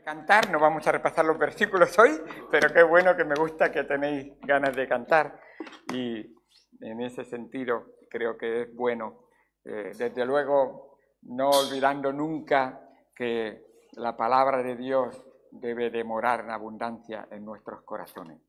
cantar, no vamos a repasar los versículos hoy, pero qué bueno que me gusta que tenéis ganas de cantar y en ese sentido creo que es bueno, desde luego no olvidando nunca que la palabra de Dios debe de morar en abundancia en nuestros corazones.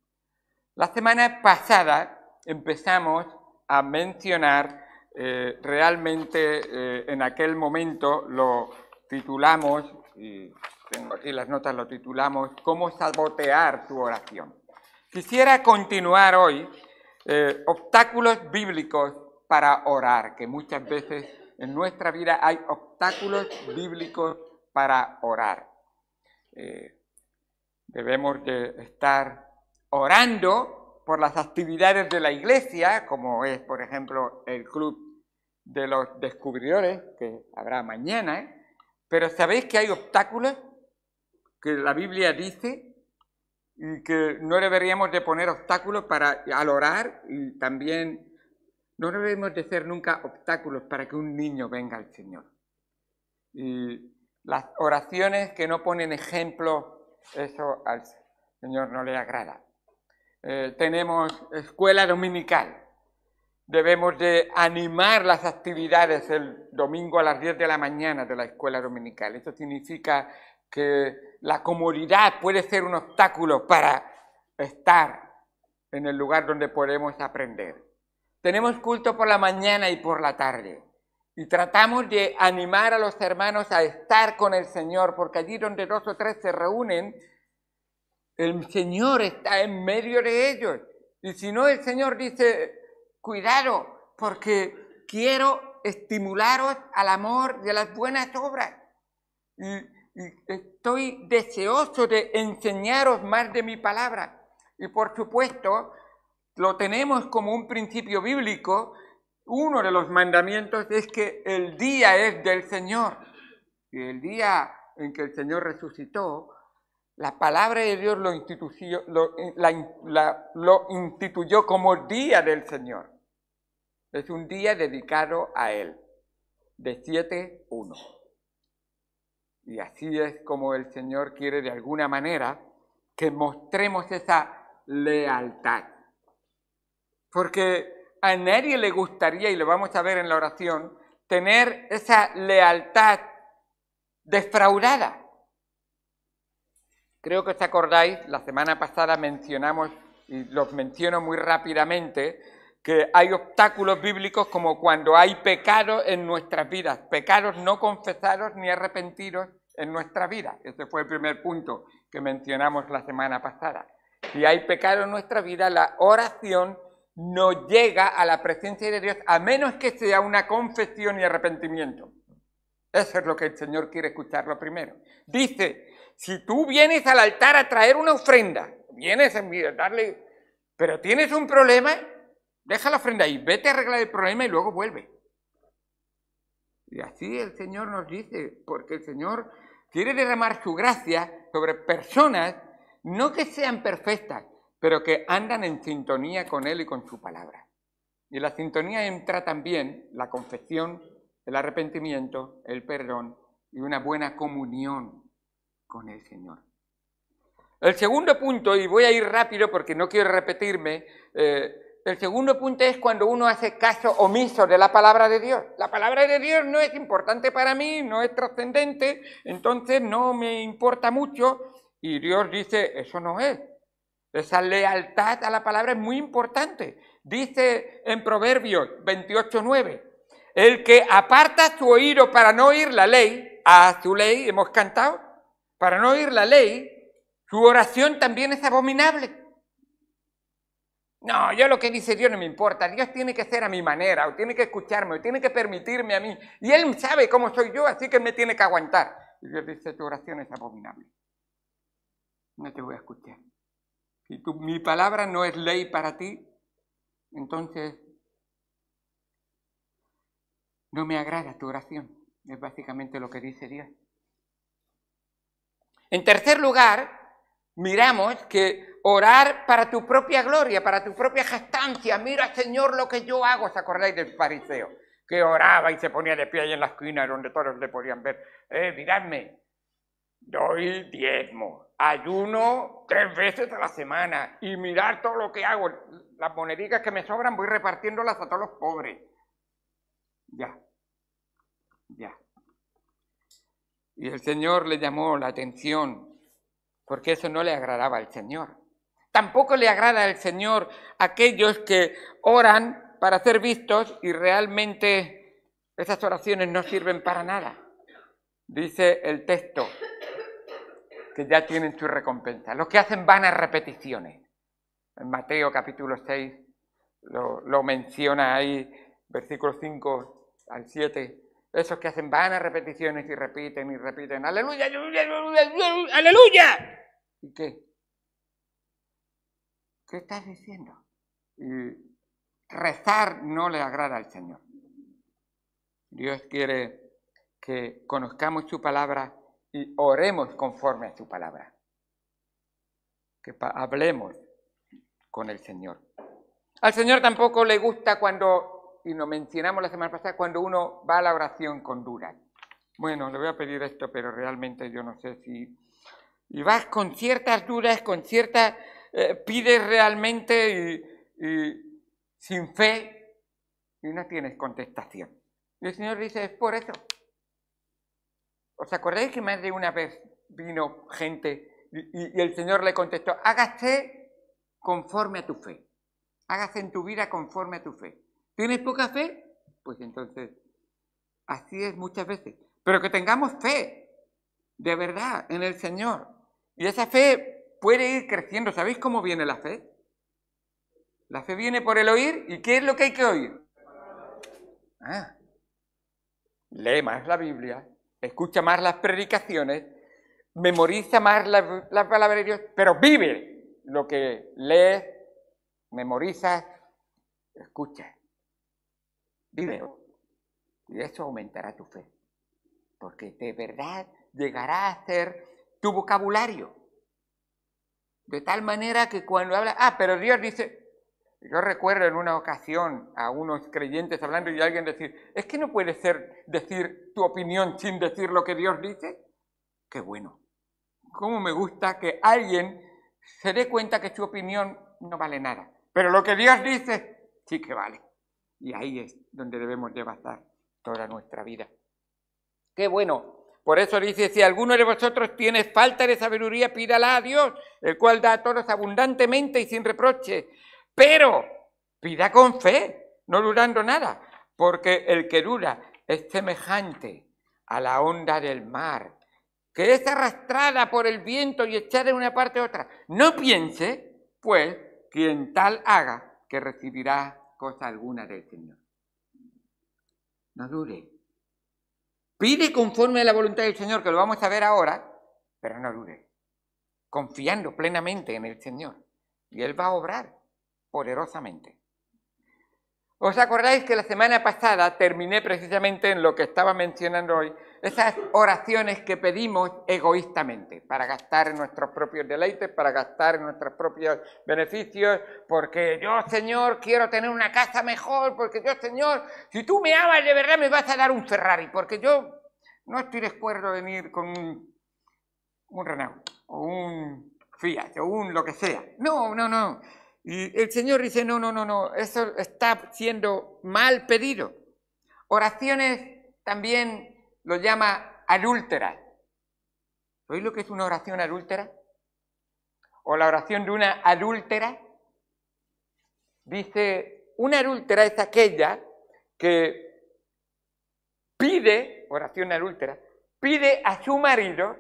La semana pasada empezamos a mencionar realmente en aquel momento lo titulamos, y tengo aquí las notas, lo titulamos ¿Cómo sabotear tu oración? Quisiera continuar hoy obstáculos bíblicos para orar, que muchas veces en nuestra vida hay obstáculos bíblicos para orar. Debemos de estar orando por las actividades de la iglesia, como es, por ejemplo, el Club de los Descubridores, que habrá mañana, pero ¿sabéis que hay obstáculos que la Biblia dice y que no deberíamos de poner obstáculos al orar? Y también no debemos de ser nunca obstáculos para que un niño venga al Señor. Y las oraciones que no ponen ejemplo, eso al Señor no le agrada. Tenemos escuela dominical. Debemos de animar las actividades el domingo a las 10 de la mañana de la escuela dominical. Eso significa que la comodidad puede ser un obstáculo para estar en el lugar donde podemos aprender. Tenemos culto por la mañana y por la tarde. Y tratamos de animar a los hermanos a estar con el Señor, porque allí donde 2 o 3 se reúnen, el Señor está en medio de ellos. Y si no, el Señor dice, cuidado, porque quiero estimularos al amor y a las buenas obras. Y estoy deseoso de enseñaros más de mi palabra. Y por supuesto, lo tenemos como un principio bíblico. Uno de los mandamientos es que el día es del Señor. Y el día en que el Señor resucitó, la palabra de Dios lo instituyó como día del Señor. Es un día dedicado a Él, de 7:1. Y así es como el Señor quiere de alguna manera que mostremos esa lealtad. Porque a nadie le gustaría, y lo vamos a ver en la oración, tener esa lealtad defraudada. Creo que os acordáis, la semana pasada mencionamos, y los menciono muy rápidamente, que hay obstáculos bíblicos como cuando hay pecado en nuestras vidas, pecados no confesados ni arrepentidos en nuestra vida. Ese fue el primer punto que mencionamos la semana pasada. Si hay pecado en nuestra vida, la oración no llega a la presencia de Dios a menos que sea una confesión y arrepentimiento. Eso es lo que el Señor quiere escuchar lo primero. Dice, si tú vienes al altar a traer una ofrenda, vienes a darle, pero tienes un problema, deja la ofrenda ahí, vete a arreglar el problema y luego vuelve. Y así el Señor nos dice, porque el Señor quiere derramar su gracia sobre personas, no que sean perfectas, pero que andan en sintonía con Él y con su palabra. Y la sintonía entra también la confesión, el arrepentimiento, el perdón y una buena comunión con el Señor. El segundo punto, y voy a ir rápido porque no quiero repetirme, el segundo punto es cuando uno hace caso omiso de la palabra de Dios. La palabra de Dios no es importante para mí, no es trascendente, entonces no me importa mucho y Dios dice, eso no es. Esa lealtad a la palabra es muy importante. Dice en Proverbios 28:9, el que aparta su oído para no oír la ley, a su ley, hemos cantado, para no oír la ley, su oración también es abominable. No, yo lo que dice Dios no me importa, Dios tiene que ser a mi manera, o tiene que escucharme, o tiene que permitirme a mí, y Él sabe cómo soy yo, así que me tiene que aguantar. Y Dios dice, tu oración es abominable, no te voy a escuchar. Si mi palabra no es ley para ti, entonces no me agrada tu oración, es básicamente lo que dice Dios. En tercer lugar, miramos que orar para tu propia gloria, para tu propia jactancia. Mira, Señor, lo que yo hago. ¿Os acordáis del fariseo? Que oraba y se ponía de pie ahí en la esquina donde todos le podían ver. Miradme. doy diezmo, ayuno 3 veces a la semana y mirar todo lo que hago. Las monedicas que me sobran voy repartiéndolas a todos los pobres. Ya. Y el Señor le llamó la atención porque eso no le agradaba al Señor. Tampoco le agrada al Señor aquellos que oran para ser vistos y realmente esas oraciones no sirven para nada. Dice el texto que ya tienen su recompensa. Los que hacen vanas repeticiones. En Mateo capítulo 6 lo menciona ahí, versículos 5 al 7. Esos que hacen vanas repeticiones y repiten. ¡Aleluya, aleluya, aleluya, aleluya! ¿Y qué? ¿Qué estás diciendo? Y rezar no le agrada al Señor. Dios quiere que conozcamos su palabra y oremos conforme a su palabra. Que hablemos con el Señor. Al Señor tampoco le gusta cuando, y lo mencionamos la semana pasada, cuando uno va a la oración con dudas. Bueno, le voy a pedir esto, pero realmente yo no sé si... Y vas con ciertas dudas, con ciertas... pides realmente y sin fe y no tienes contestación. Y el Señor dice, es por eso. ¿Os acordáis que más de una vez vino gente y el Señor le contestó, hágase conforme a tu fe? Hágase en tu vida conforme a tu fe. ¿Tienes poca fe? Pues entonces, así es muchas veces. Pero que tengamos fe, de verdad, en el Señor. Y esa fe puede ir creciendo. ¿Sabéis cómo viene la fe? La fe viene por el oír. ¿Y qué es lo que hay que oír? Lee más la Biblia, escucha más las predicaciones, memoriza más la palabra de Dios, pero vive lo que lees, memorizas, escuchas. Vive. Y eso aumentará tu fe. Porque de verdad llegará a ser tu vocabulario. De tal manera que cuando hablas... pero Dios dice... Yo recuerdo en una ocasión a unos creyentes hablando y alguien decir, ¿es que no puede ser decir tu opinión sin decir lo que Dios dice? ¡Qué bueno! Cómo me gusta que alguien se dé cuenta que su opinión no vale nada. Pero lo que Dios dice, sí que vale. Y ahí es donde debemos de basar toda nuestra vida. ¡Qué bueno! Por eso dice, si alguno de vosotros tiene falta de sabiduría, pídala a Dios, el cual da a todos abundantemente y sin reproche. Pero pida con fe, no dudando nada, porque el que duda es semejante a la onda del mar, que es arrastrada por el viento y echada de una parte a otra. No piense, pues, quien tal haga, que recibirá cosa alguna del Señor. No dude. Pide conforme a la voluntad del Señor, que lo vamos a ver ahora, pero no dude. Confiando plenamente en el Señor. Y Él va a obrar poderosamente. ¿Os acordáis que la semana pasada terminé precisamente en lo que estaba mencionando hoy? Esas oraciones que pedimos egoístamente, para gastar en nuestros propios deleites, para gastar en nuestros propios beneficios, porque yo, Señor, quiero tener una casa mejor, porque yo, Señor, si tú me amas de verdad me vas a dar un Ferrari, porque yo no estoy de acuerdo en venir con un Renault, o un Fiat, o un lo que sea. No. Y el Señor dice, no, eso está siendo mal pedido. Oraciones también lo llama adúlteras. ¿Sabéis lo que es una oración adúltera? O la oración de una adúltera. Dice, una adúltera es aquella que pide, oración adúltera, pide a su marido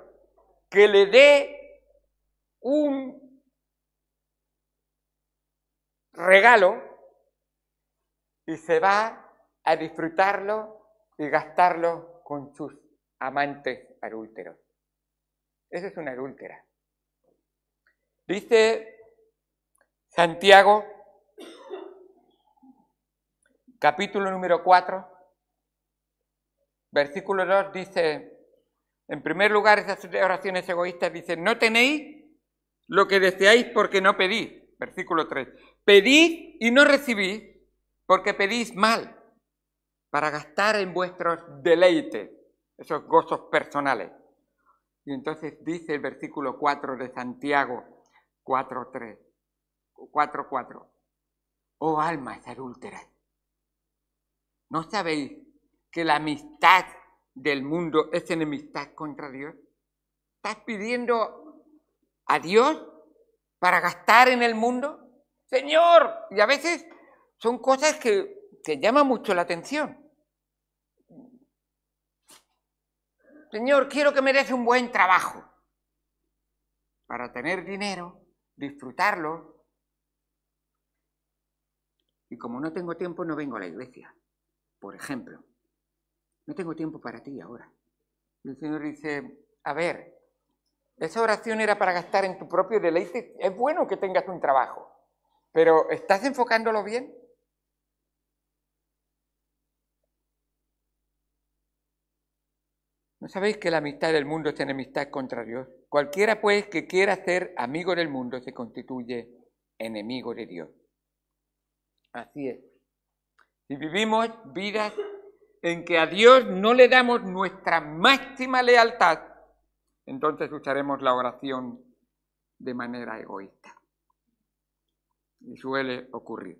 que le dé un regalo y se va a disfrutarlo y gastarlo con sus amantes adúlteros. Esa es una adúltera. Dice Santiago, capítulo número 4, versículo 2, dice, en primer lugar, esas oraciones egoístas dicen, no tenéis lo que deseáis porque no pedís. Versículo 3. Pedid y no recibís porque pedís mal para gastar en vuestros deleites, esos gozos personales. Y entonces dice el versículo 4 de Santiago 4:4. Oh almas adúlteras, ¿no sabéis que la amistad del mundo es enemistad contra Dios? ¿Estás pidiendo a Dios para gastar en el mundo? Señor, y a veces son cosas que llaman mucho la atención. Señor, quiero que me des un buen trabajo para tener dinero, disfrutarlo. Y como no tengo tiempo, no vengo a la iglesia, por ejemplo. No tengo tiempo para ti ahora. Y el Señor dice, a ver, esa oración era para gastar en tu propio deleite. Es bueno que tengas un trabajo, pero ¿estás enfocándolo bien? ¿No sabéis que la amistad del mundo es enemistad contra Dios? Cualquiera, pues, que quiera ser amigo del mundo se constituye enemigo de Dios. Así es. Si vivimos vidas en que a Dios no le damos nuestra máxima lealtad, entonces usaremos la oración de manera egoísta. Y suele ocurrir.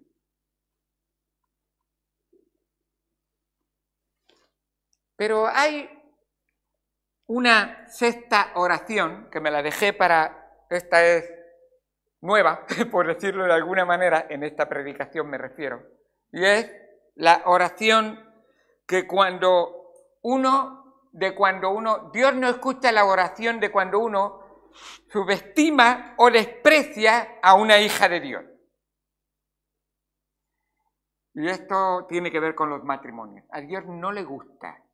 Pero hay una sexta oración que me la dejé esta es nueva, por decirlo de alguna manera, en esta predicación me refiero, y es la oración que Dios no escucha la oración de cuando uno subestima o desprecia a una hija de Dios. Y esto tiene que ver con los matrimonios. A Dios no le gusta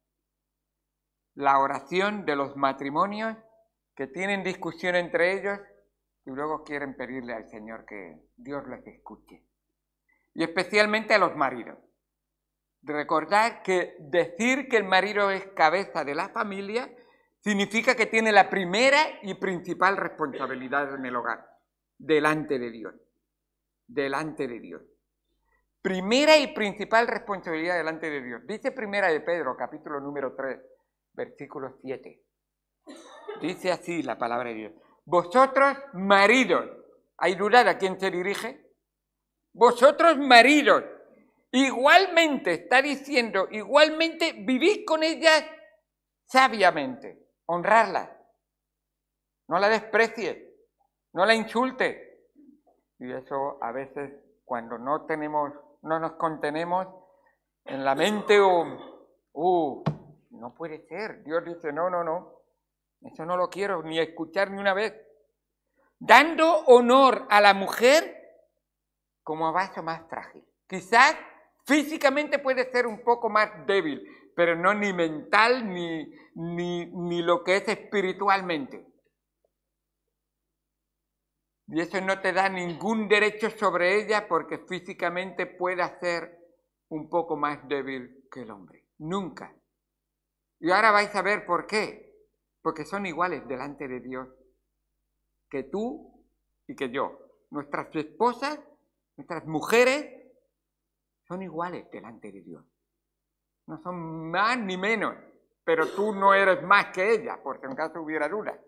la oración de los matrimonios que tienen discusión entre ellos y luego quieren pedirle al Señor que Dios les escuche. Y especialmente a los maridos. Recordad que decir que el marido es cabeza de la familia significa que tiene la primera y principal responsabilidad en el hogar, delante de Dios. Delante de Dios. Primera y principal responsabilidad delante de Dios. Dice Primera de Pedro, capítulo número 3, versículo 7. Dice así la palabra de Dios. Vosotros, maridos, ¿hay duda a quién se dirige? Vosotros, maridos, igualmente, está diciendo, igualmente vivid con ellas sabiamente, honrarla. No la desprecies, no la insultes. Y eso a veces cuando no nos contenemos en la mente no puede ser. Dios dice, no, eso no lo quiero ni escuchar ni una vez. Dando honor a la mujer como a vaso más frágil. Quizás físicamente puede ser un poco más débil, pero no ni mental ni lo que es espiritualmente. Y eso no te da ningún derecho sobre ella porque físicamente puede ser un poco más débil que el hombre. Nunca. Y ahora vais a ver por qué. Porque son iguales delante de Dios que tú y que yo. Nuestras esposas, nuestras mujeres, son iguales delante de Dios. No son más ni menos, pero tú no eres más que ella, por si en caso hubiera duda.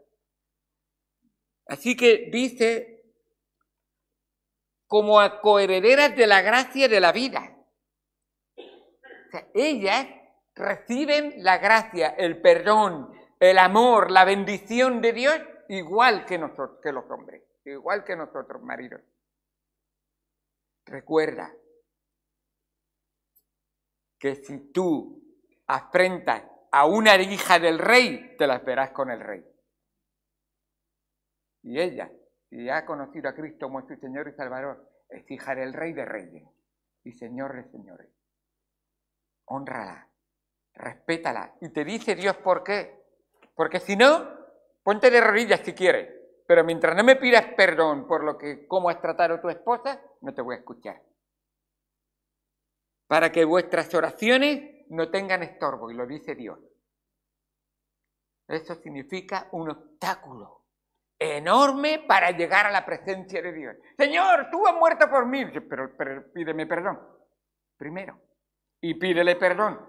Así que dice, como a coherederas de la gracia de la vida. O sea, ellas reciben la gracia, el perdón, el amor, la bendición de Dios, igual que nosotros, que los hombres, igual que nosotros, maridos. Recuerda que si tú afrentas a una hija del rey, te la verás con el rey. Y ella, si ha conocido a Cristo como su Señor y Salvador, es hija del Rey de Reyes y Señor de Señores. Hónrala, respétala. Y te dice Dios por qué. Porque si no, ponte de rodillas si quieres. Pero mientras no me pidas perdón por cómo has tratado a tu esposa, no te voy a escuchar. Para que vuestras oraciones no tengan estorbo, y lo dice Dios. Eso significa un obstáculo enorme para llegar a la presencia de Dios. Señor, tú has muerto por mí, pero pídeme perdón primero. Y pídele perdón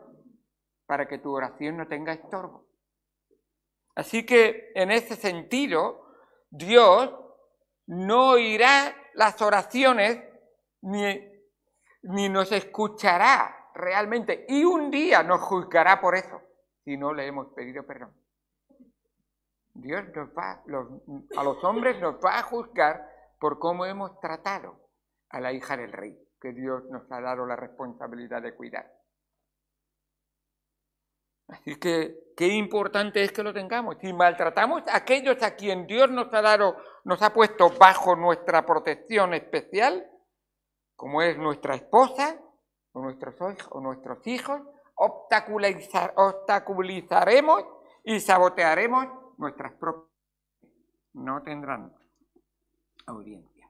para que tu oración no tenga estorbo. Así que en ese sentido, Dios no oirá las oraciones ni nos escuchará realmente. Y un día nos juzgará por eso, si no le hemos pedido perdón. Dios a los hombres nos va a juzgar por cómo hemos tratado a la hija del rey, que Dios nos ha dado la responsabilidad de cuidar. Así que qué importante es que lo tengamos. Si maltratamos a aquellos a quien Dios nos ha puesto bajo nuestra protección especial, como es nuestra esposa o nuestros hijos, obstaculizaremos y sabotearemos nuestras propias. No tendrán audiencia.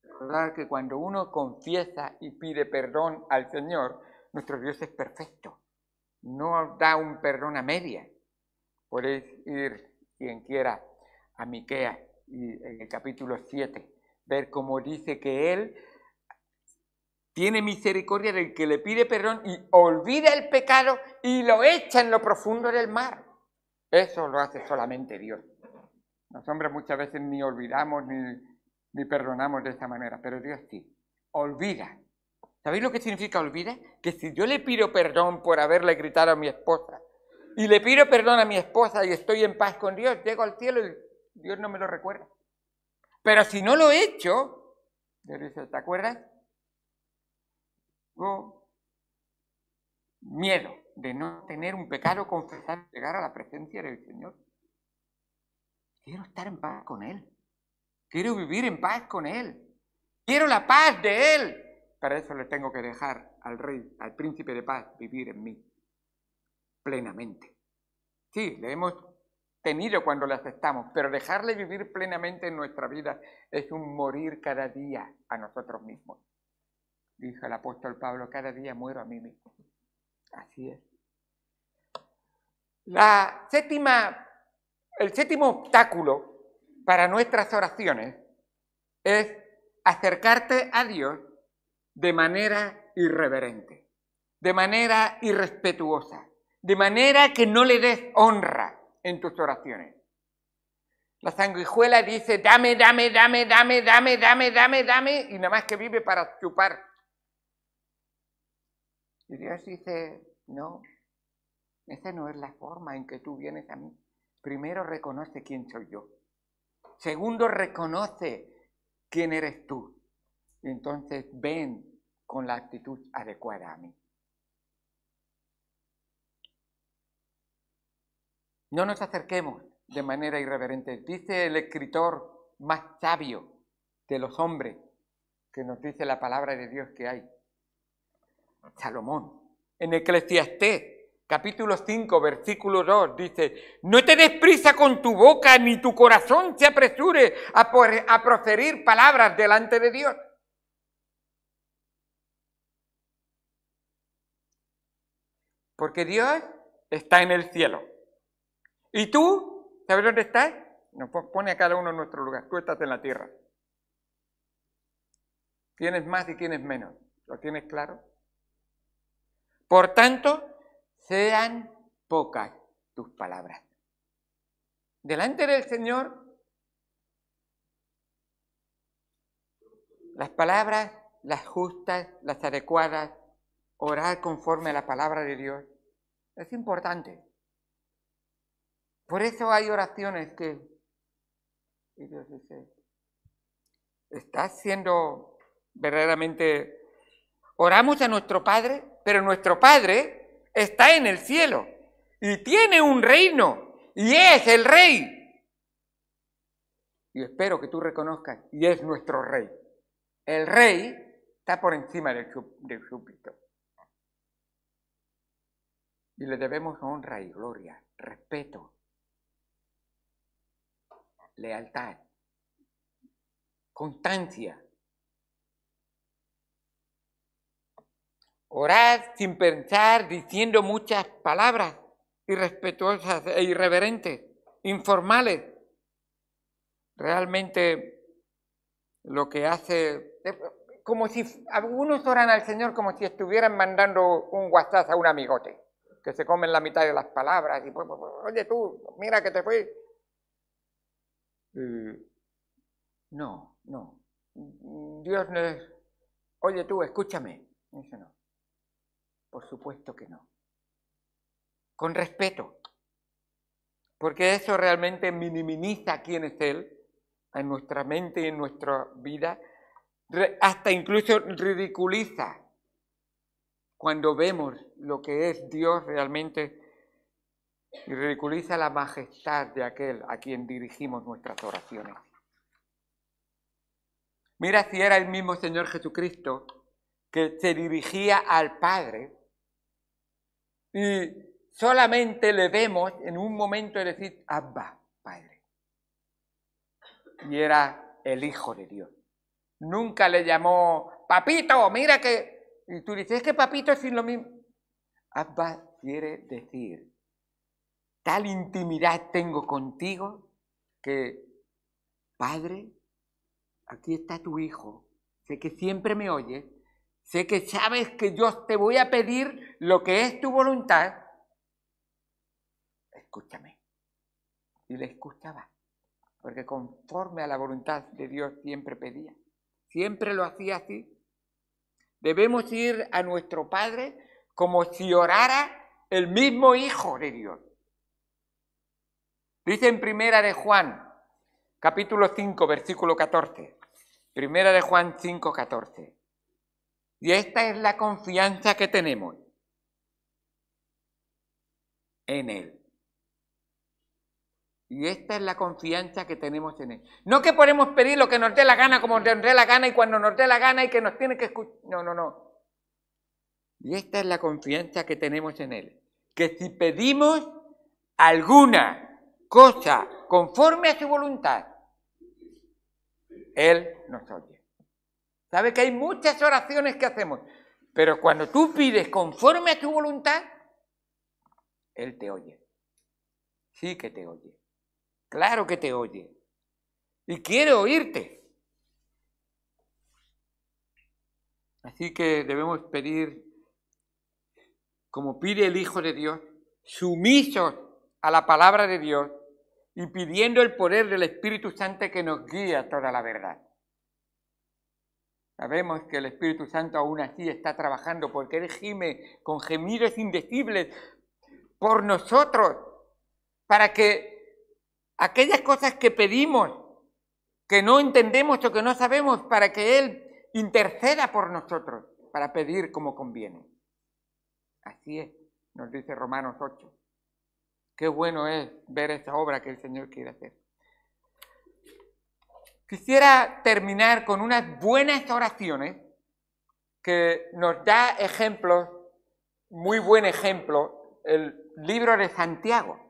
Recordar que cuando uno confiesa y pide perdón al Señor, nuestro Dios es perfecto. No da un perdón a media. Podéis ir, quien quiera, a Miqueas, y en el capítulo 7, ver cómo dice que Él tiene misericordia del que le pide perdón y olvida el pecado y lo echa en lo profundo del mar. Eso lo hace solamente Dios. Los hombres muchas veces ni olvidamos ni perdonamos de esa manera, pero Dios sí. Olvida. ¿Sabéis lo que significa olvida? Que si yo le pido perdón por haberle gritado a mi esposa y le pido perdón a mi esposa y estoy en paz con Dios, llego al cielo y Dios no me lo recuerda. Pero si no lo he hecho, Dios dice, ¿te acuerdas? Miedo de no tener un pecado confesado, llegar a la presencia del Señor. Quiero estar en paz con Él. Quiero vivir en paz con Él. Quiero la paz de Él. Para eso le tengo que dejar al Rey, al Príncipe de Paz, vivir en mí plenamente. Sí, le hemos tenido cuando le aceptamos, pero dejarle vivir plenamente en nuestra vida es un morir cada día a nosotros mismos. Dijo el apóstol Pablo, cada día muero a mí mismo. Así es. El séptimo obstáculo para nuestras oraciones es acercarte a Dios de manera irreverente, de manera irrespetuosa, de manera que no le des honra en tus oraciones. La sanguijuela dice, dame, dame, dame, dame, dame, dame, dame, dame, y nada más que vive para chupar. Y Dios dice, no, esa no es la forma en que tú vienes a mí. Primero reconoce quién soy yo. Segundo, reconoce quién eres tú. Y entonces ven con la actitud adecuada a mí. No nos acerquemos de manera irreverente. Dice el escritor más sabio de los hombres, que nos dice la palabra de Dios que hay, Salomón, en Eclesiastés, capítulo 5, versículo 2, dice, no te des prisa con tu boca, ni tu corazón se apresure a proferir palabras delante de Dios. Porque Dios está en el cielo. ¿Y tú? ¿Sabes dónde estás? Nos pone a cada uno en nuestro lugar. Tú estás en la tierra. Tienes más y tienes menos. ¿Lo tienes claro? Por tanto, sean pocas tus palabras. Delante del Señor, las palabras, las justas, las adecuadas, orar conforme a la palabra de Dios, es importante. Por eso hay oraciones que Dios dice, estás siendo verdaderamente... Oramos a nuestro Padre, pero nuestro Padre está en el cielo y tiene un reino y es el Rey. Y espero que tú reconozcas, y es nuestro Rey. El Rey está por encima del súbdito. Y le debemos honra y gloria, respeto, lealtad, constancia. Orad sin pensar, diciendo muchas palabras irrespetuosas e irreverentes, informales. Realmente lo que hace... como si algunos oran al Señor como si estuvieran mandando un WhatsApp a un amigote, que se comen la mitad de las palabras y pues, oye tú, mira que te fui. No. Dios no es, oye tú, escúchame. Eso no. Por supuesto que no. Con respeto. Porque eso realmente minimiza quién es Él en nuestra mente y en nuestra vida. Hasta incluso ridiculiza cuando vemos lo que es Dios realmente y ridiculiza la majestad de aquel a quien dirigimos nuestras oraciones. Mira si era el mismo Señor Jesucristo que se dirigía al Padre y solamente le vemos en un momento de decir, Abba, Padre. Y era el Hijo de Dios. Nunca le llamó, papito, mira que... Y tú dices, es que papito es lo mismo. Abba quiere decir, tal intimidad tengo contigo que, Padre, aquí está tu Hijo. Sé que siempre me oyes. Sé que sabes que yo te voy a pedir lo que es tu voluntad. Escúchame. Y le escuchaba. Porque conforme a la voluntad de Dios siempre pedía. Siempre lo hacía así. Debemos ir a nuestro Padre como si orara el mismo Hijo de Dios. Dice en Primera de Juan, capítulo 5, versículo 14. Primera de Juan 5, 14. Y esta es la confianza que tenemos en Él. Y esta es la confianza que tenemos en Él. No que podemos pedir lo que nos dé la gana, como nos dé la gana y cuando nos dé la gana y que nos tiene que escuchar. No. Y esta es la confianza que tenemos en Él. Que si pedimos alguna cosa conforme a su voluntad, Él nos oye. ¿Sabe que hay muchas oraciones que hacemos? Pero cuando tú pides conforme a tu voluntad, Él te oye. Sí que te oye. Claro que te oye. Y quiere oírte. Así que debemos pedir, como pide el Hijo de Dios, sumisos a la palabra de Dios y pidiendo el poder del Espíritu Santo que nos guíe a toda la verdad. Sabemos que el Espíritu Santo aún así está trabajando porque Él gime con gemidos indecibles por nosotros, para que aquellas cosas que pedimos, que no entendemos o que no sabemos, para que Él interceda por nosotros, para pedir como conviene. Así es, nos dice Romanos 8. Qué bueno es ver esa obra que el Señor quiere hacer. Quisiera terminar con unas buenas oraciones que nos da ejemplos, muy buen ejemplo, el libro de Santiago.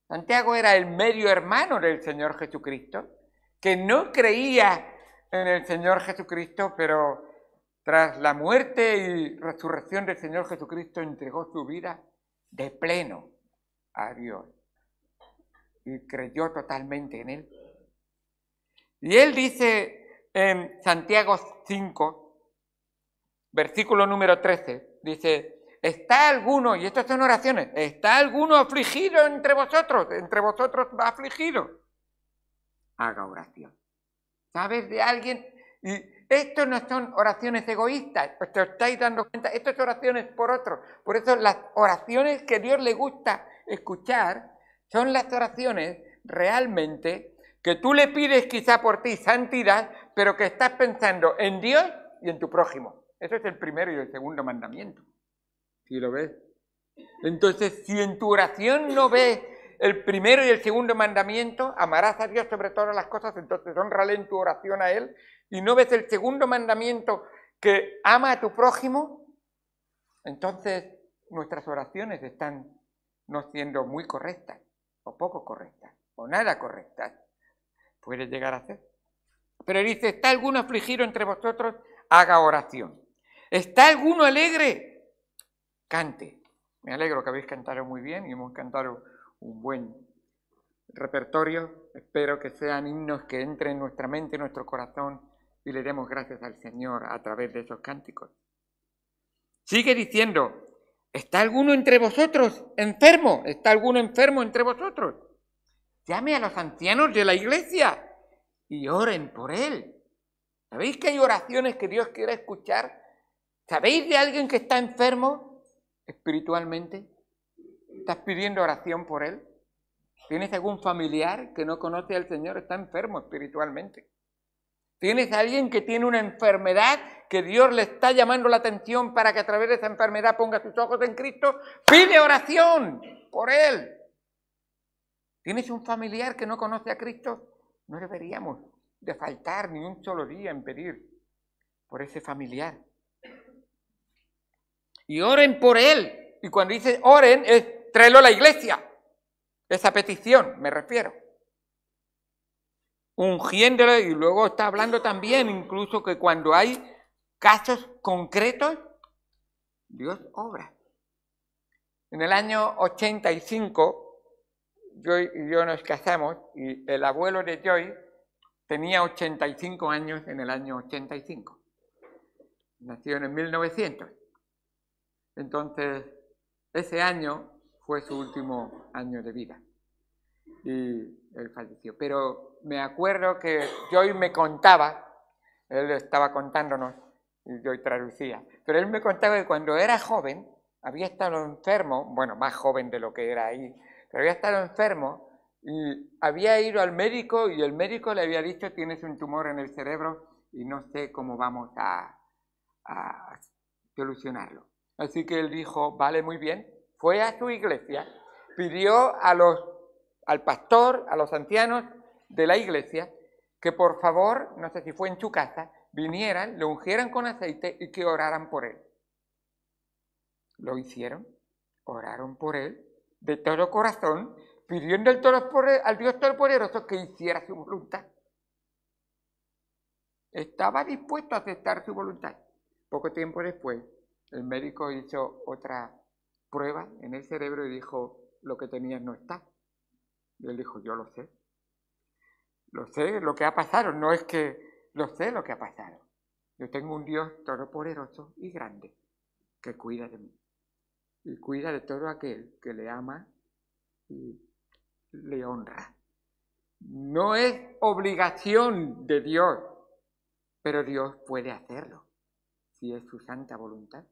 Santiago era el medio hermano del Señor Jesucristo, que no creía en el Señor Jesucristo, pero tras la muerte y resurrección del Señor Jesucristo entregó su vida de pleno a Dios y creyó totalmente en Él. Y él dice en Santiago 5, versículo número 13, dice, ¿está alguno, y estas son oraciones, ¿está alguno afligido entre vosotros va afligido? Haga oración. ¿Sabes de alguien? Y esto no son oraciones egoístas, pues te estáis dando cuenta, esto son oraciones por otro. Por eso las oraciones que a Dios le gusta escuchar son las oraciones realmente que tú le pides quizá por ti santidad, pero que estás pensando en Dios y en tu prójimo. Eso es el primero y el segundo mandamiento. ¿Sí lo ves? Entonces, si en tu oración no ves el primero y el segundo mandamiento, amarás a Dios sobre todas las cosas, entonces honrale en tu oración a Él, y no ves el segundo mandamiento que ama a tu prójimo, entonces nuestras oraciones están no siendo muy correctas, o poco correctas, o nada correctas. Puede llegar a ser. Pero dice, ¿está alguno afligido entre vosotros? Haga oración. ¿Está alguno alegre? Cante. Me alegro que habéis cantado muy bien y hemos cantado un buen repertorio. Espero que sean himnos que entren en nuestra mente, en nuestro corazón y le demos gracias al Señor a través de esos cánticos. Sigue diciendo, ¿está alguno entre vosotros enfermo? ¿Está alguno enfermo entre vosotros? Llame a los ancianos de la iglesia y oren por él. ¿Sabéis que hay oraciones que Dios quiere escuchar? ¿Sabéis de alguien que está enfermo espiritualmente? ¿Estás pidiendo oración por él? ¿Tienes algún familiar que no conoce al Señor? Está enfermo espiritualmente. ¿Tienes a alguien que tiene una enfermedad que Dios le está llamando la atención para que a través de esa enfermedad ponga sus ojos en Cristo? Pide oración por él. ¿Tienes un familiar que no conoce a Cristo? No deberíamos de faltar ni un solo día en pedir por ese familiar. Y oren por él. Y cuando dice oren, es tráelo a la iglesia. Esa petición, me refiero. Ungiéndolo, y luego está hablando también incluso que cuando hay casos concretos, Dios obra. En el año 85, Joy y yo nos casamos y el abuelo de Joy tenía 85 años en el año 85. Nació en el 1900. Entonces, ese año fue su último año de vida. Y él falleció. Pero me acuerdo que Joy me contaba, él estaba contándonos y Joy traducía, pero él me contaba que cuando era joven había estado enfermo, bueno, más joven de lo que era ahí, pero había estado enfermo y había ido al médico y el médico le había dicho: tienes un tumor en el cerebro y no sé cómo vamos a solucionarlo. Así que él dijo, vale, muy bien, fue a su iglesia, pidió al pastor, a los ancianos de la iglesia, que por favor, no sé si fue en su casa, vinieran, lo ungieran con aceite y que oraran por él. Lo hicieron, oraron por él, de todo corazón, pidiendo al Dios Todopoderoso que hiciera su voluntad. Estaba dispuesto a aceptar su voluntad. Poco tiempo después, el médico hizo otra prueba en el cerebro y dijo, lo que tenías no está. Y él dijo, yo lo sé lo que ha pasado, no es que lo sé lo que ha pasado. Yo tengo un Dios todopoderoso y grande que cuida de mí y cuida de todo aquel que le ama y le honra. No es obligación de Dios, pero Dios puede hacerlo si es su santa voluntad.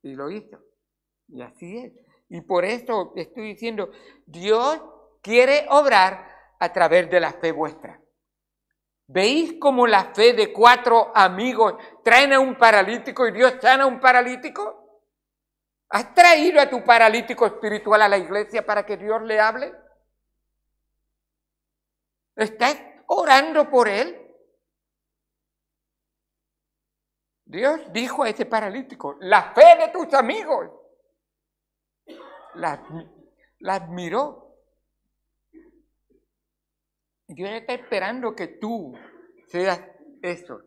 Y lo hizo. Y así es. Y por eso estoy diciendo, Dios quiere obrar a través de la fe vuestra. ¿Veis cómo la fe de 4 amigos traen a un paralítico y Dios sana a un paralítico? ¿Has traído a tu paralítico espiritual a la iglesia para que Dios le hable? ¿Estás orando por él? Dios dijo a ese paralítico, la fe de tus amigos. La admiró. Dios está esperando que tú seas esos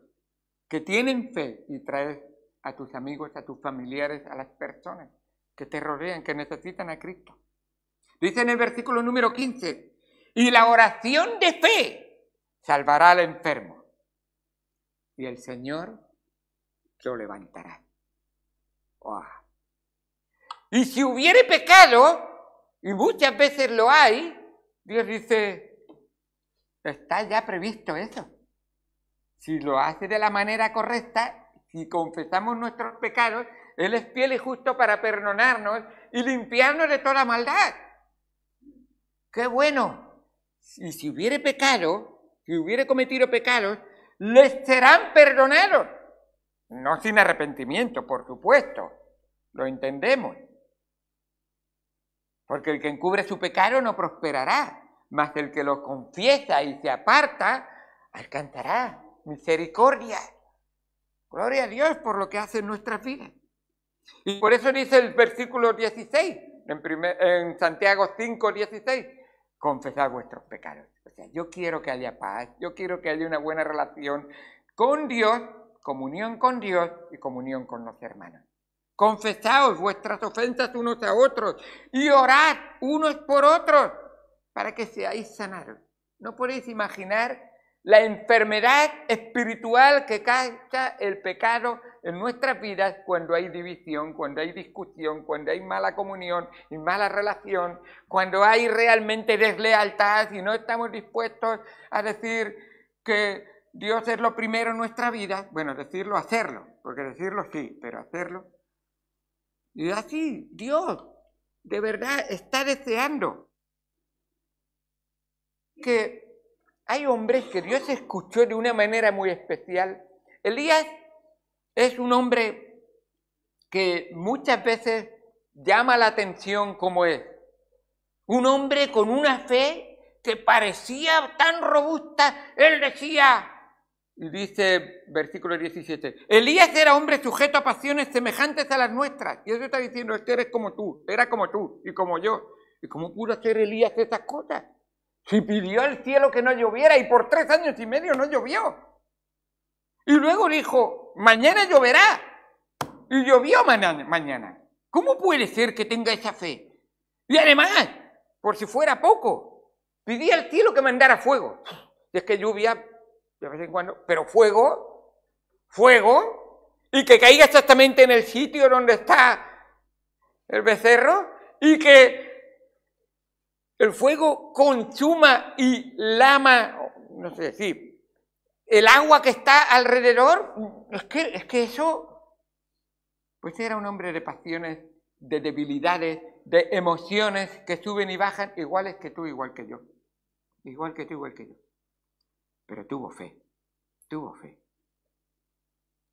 que tienen fe y traes a tus amigos, a tus familiares, a las personas que te rodean, que necesitan a Cristo. Dice en el versículo número 15, y la oración de fe salvará al enfermo y el Señor lo levantará. ¡Wow! Y si hubiere pecado, y muchas veces lo hay, Dios dice, está ya previsto eso. Si lo hace de la manera correcta, si confesamos nuestros pecados, Él es fiel y justo para perdonarnos y limpiarnos de toda maldad. ¡Qué bueno! Y si hubiere pecado, si hubiere cometido pecados, les serán perdonados. No sin arrepentimiento, por supuesto. Lo entendemos. Porque el que encubre su pecado no prosperará. Mas el que lo confiesa y se aparta, alcanzará misericordia. Gloria a Dios por lo que hace en nuestras vidas. Y por eso dice el versículo 16, en Santiago 5, 16, confesad vuestros pecados. O sea, yo quiero que haya paz, yo quiero que haya una buena relación con Dios, comunión con Dios y comunión con los hermanos. Confesaos vuestras ofensas unos a otros y orad unos por otros, para que seáis sanados. No podéis imaginar la enfermedad espiritual que causa el pecado en nuestras vidas cuando hay división, cuando hay discusión, cuando hay mala comunión y mala relación, cuando hay realmente deslealtad y no estamos dispuestos a decir que Dios es lo primero en nuestra vida. Bueno, decirlo, hacerlo, porque decirlo sí, pero hacerlo. Y así, Dios de verdad está deseando que hay hombres que Dios escuchó de una manera muy especial. Elías es un hombre que muchas veces llama la atención como es. Un hombre con una fe que parecía tan robusta. Él decía, y dice versículo 17, Elías era hombre sujeto a pasiones semejantes a las nuestras. Y eso está diciendo, es que eres como tú, era como tú y como yo. ¿Y cómo pudo hacer Elías esas cosas? Si pidió al cielo que no lloviera y por 3 años y medio no llovió. Y luego dijo, mañana lloverá. Y llovió mañana. ¿Cómo puede ser que tenga esa fe? Y además, por si fuera poco, pedía al cielo que mandara fuego. Y es que lluvia, de vez en cuando, pero fuego, y que caiga exactamente en el sitio donde está el becerro, y que el fuego consuma y lama, no sé decir, el agua que está alrededor. Es que eso, pues era un hombre de pasiones, de debilidades, de emociones que suben y bajan, iguales que tú, igual que yo. Igual que tú, igual que yo. Pero tuvo fe.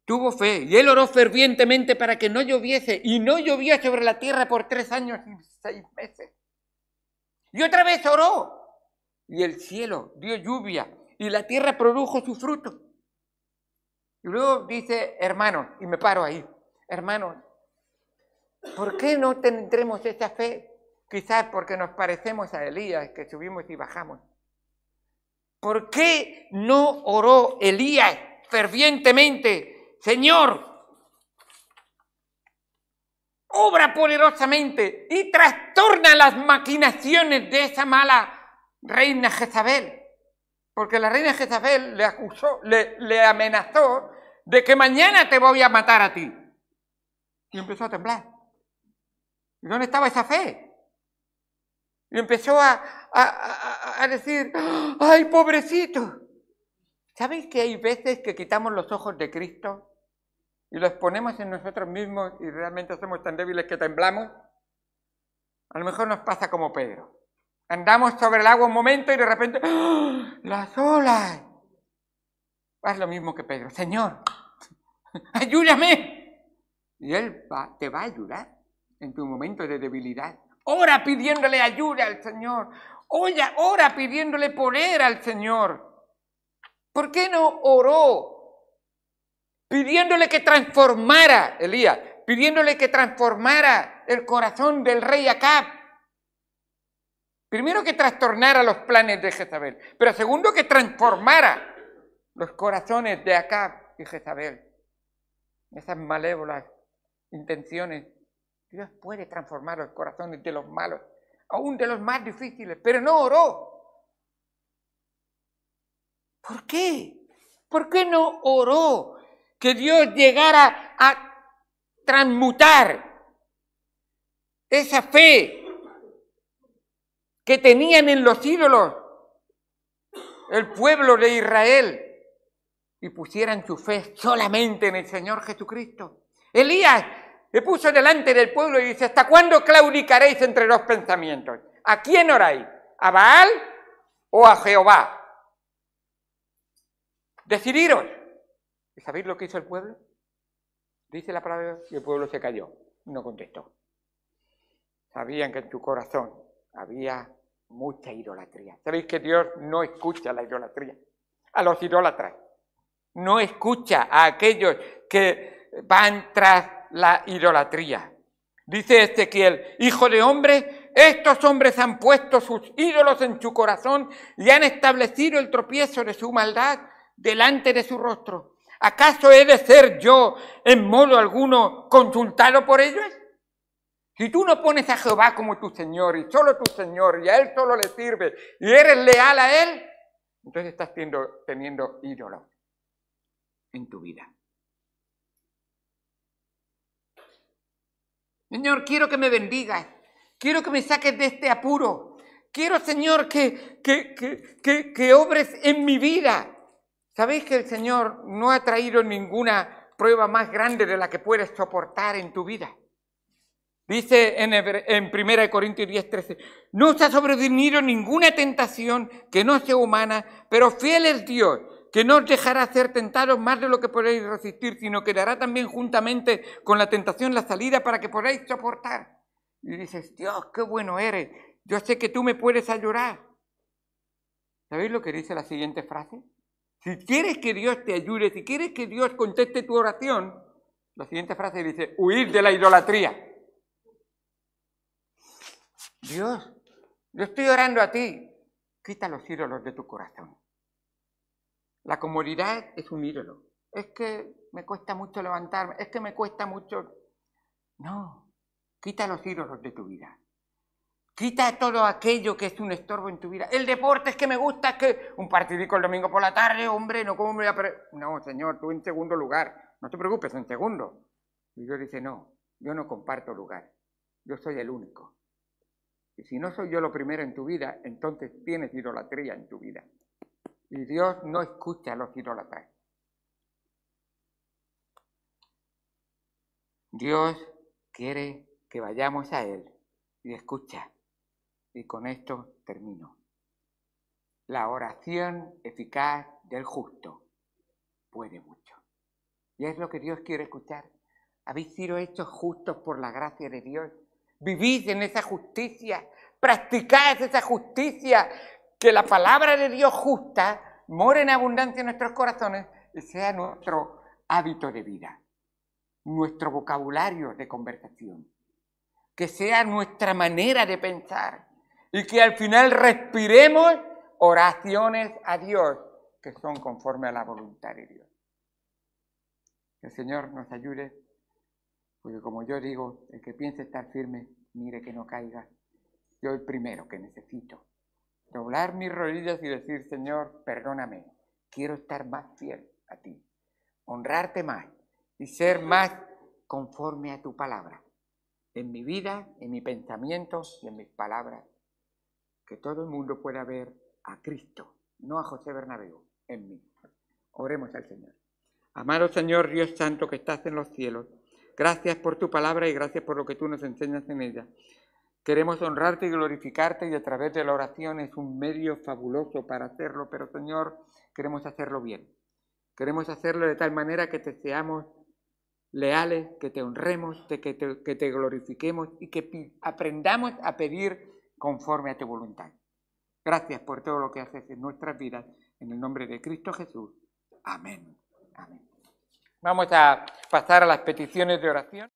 Tuvo fe, y él oró fervientemente para que no lloviese, y no llovió sobre la tierra por 3 años y 6 meses. Y otra vez oró, y el cielo dio lluvia, y la tierra produjo su fruto. Y luego dice, hermanos, y me paro ahí, hermanos, ¿por qué no tendremos esa fe? Quizás porque nos parecemos a Elías, que subimos y bajamos. ¿Por qué no oró Elías fervientemente? Señor, obra poderosamente y trastorna las maquinaciones de esa mala reina Jezabel. Porque la reina Jezabel le acusó, le amenazó de que mañana te voy a matar a ti. Y empezó a temblar. ¿Y dónde estaba esa fe? Y empezó a decir, ¡ay, pobrecito! ¿Sabéis que hay veces que quitamos los ojos de Cristo y los ponemos en nosotros mismos y realmente somos tan débiles que temblamos? A lo mejor nos pasa como Pedro. Andamos sobre el agua un momento y de repente, ¡oh, las olas! Haz lo mismo que Pedro. Señor, ayúdame. Y Él te va a ayudar en tu momento de debilidad. Ora pidiéndole ayuda al Señor. Ora pidiéndole poder al Señor. ¿Por qué no oró pidiéndole que transformara, Elías, pidiéndole que transformara el corazón del rey Acab? Primero, que trastornara los planes de Jezabel, pero segundo, que transformara los corazones de Acab y Jezabel. Esas malévolas intenciones. Dios puede transformar los corazones de los malos, aún de los más difíciles, pero no oró. ¿Por qué? ¿Por qué no oró que Dios llegara a transmutar esa fe que tenían en los ídolos el pueblo de Israel y pusieran su fe solamente en el Señor Jesucristo? Elías le puso delante del pueblo y dice, ¿hasta cuándo claudicaréis entre 2 pensamientos? ¿A quién oráis? ¿A Baal o a Jehová? Decidiros. ¿Y sabéis lo que hizo el pueblo? Dice la palabra de Dios, y el pueblo se calló, no contestó. Sabían que en tu corazón había mucha idolatría. ¿Sabéis que Dios no escucha la idolatría? A los idólatras. No escucha a aquellos que van tras la idolatría. Dice Ezequiel, hijo de hombre, estos hombres han puesto sus ídolos en su corazón y han establecido el tropiezo de su maldad delante de su rostro. ¿Acaso he de ser yo en modo alguno consultado por ellos? Si tú no pones a Jehová como tu Señor y solo tu Señor y a Él solo le sirves y eres leal a Él, entonces estás teniendo ídolos en tu vida. Señor, quiero que me bendigas, quiero que me saques de este apuro, quiero, Señor, que obres en mi vida. ¿Sabéis que el Señor no ha traído ninguna prueba más grande de la que puedes soportar en tu vida? Dice en 1 Corintios 10:13, no os ha sobrevenido ninguna tentación que no sea humana, pero fiel es Dios, que no os dejará ser tentados más de lo que podéis resistir, sino que dará también juntamente con la tentación la salida para que podáis soportar. Y dices, Dios, qué bueno eres, yo sé que tú me puedes ayudar. ¿Sabéis lo que dice la siguiente frase? Si quieres que Dios te ayude, si quieres que Dios conteste tu oración, la siguiente frase dice, huid de la idolatría. Dios, yo estoy orando a ti, quita los ídolos de tu corazón. La comodidad es un ídolo. Es que me cuesta mucho levantarme, es que me cuesta mucho... No, quita los ídolos de tu vida. Quita todo aquello que es un estorbo en tu vida. El deporte es que me gusta, es que un partidico el domingo por la tarde, hombre, no, ¿cómo me voy a... No, Señor, tú en segundo lugar, no te preocupes, en segundo. Y Dios dice, no, yo no comparto lugar, yo soy el único. Y si no soy yo lo primero en tu vida, entonces tienes idolatría en tu vida. Y Dios no escucha a los idólatras. Dios quiere que vayamos a Él y escucha. Y con esto termino. La oración eficaz del justo puede mucho. Y es lo que Dios quiere escuchar. ¿Habéis sido hechos justos por la gracia de Dios? Vivís en esa justicia, practicáis esa justicia, que la palabra de Dios justa more en abundancia en nuestros corazones y sea nuestro hábito de vida, nuestro vocabulario de conversación, que sea nuestra manera de pensar y que al final respiremos oraciones a Dios que son conforme a la voluntad de Dios. Que el Señor nos ayude. Porque como yo digo, el que piense estar firme, mire que no caiga. Yo el primero que necesito doblar mis rodillas y decir, Señor, perdóname, quiero estar más fiel a ti, honrarte más y ser más conforme a tu palabra, en mi vida, en mi pensamiento y en mis palabras. Que todo el mundo pueda ver a Cristo, no a José Bernabéu, en mí. Oremos al Señor. Amado Señor, Dios Santo que estás en los cielos, gracias por tu palabra y gracias por lo que tú nos enseñas en ella. Queremos honrarte y glorificarte y a través de la oración es un medio fabuloso para hacerlo, pero Señor, queremos hacerlo bien. Queremos hacerlo de tal manera que te seamos leales, que te honremos, que te glorifiquemos y que aprendamos a pedir conforme a tu voluntad. Gracias por todo lo que haces en nuestras vidas, en el nombre de Cristo Jesús. Amén. Amén. Vamos a pasar a las peticiones de oración.